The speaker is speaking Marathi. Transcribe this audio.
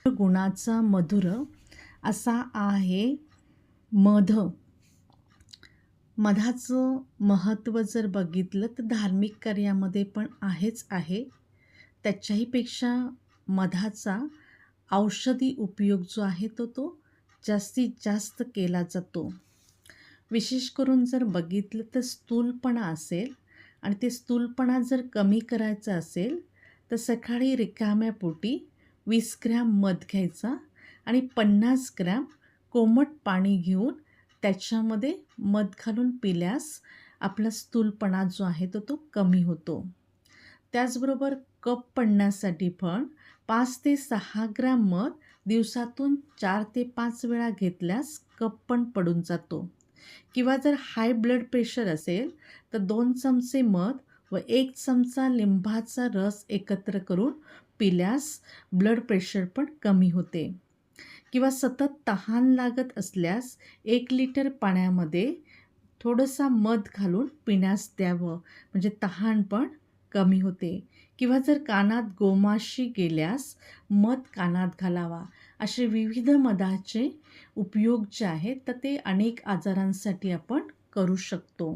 गुणाचा मधुर असा आहे मध. मधाचं महत्त्व जर बघितलं तर धार्मिक कार्यामध्ये पण आहेच आहे. त्याच्याहीपेक्षा मधाचा औषधी उपयोग जो आहे तो जास्तीत जास्त केला जातो. विशेष करून जर बघितलं तर स्थूलपणा असेल आणि ते स्थूलपणा जर कमी करायचा असेल तर सकाळी रिकाम्या पोटी 20 ग्रॅम मध घ्यायचा आणि 50 ग्रॅम कोमट पाणी घेऊन त्याच्यामध्ये मध घालून पिल्यास आपला स्थूलपणा जो आहे तो कमी होतो. त्याचबरोबर कफ पडण्यासाठी पण 5 ते 6 ग्रॅम मध दिवसातून 4 ते 5 वेळा घेतल्यास कफ पण पडून जातो. किंवा जर हाय ब्लड प्रेशर असेल तर 2 चमचे मध व 1 चमचा लिंबाचा रस एकत्र करून पिल्यास ब्लड प्रेशर पण कमी होते. किंवा सतत तहान लागत असल्यास 1 लिटर पाण्यामध्ये थोडंसा मध घालून पिण्यास द्यावं, म्हणजे तहान पण कमी होते. किंवा जर कानात गोमाशी गेल्यास मध कानात घालावा. असे विविध मधाचे उपयोग जे आहेत तर ते अनेक आजारांसाठी आपण करू शकतो.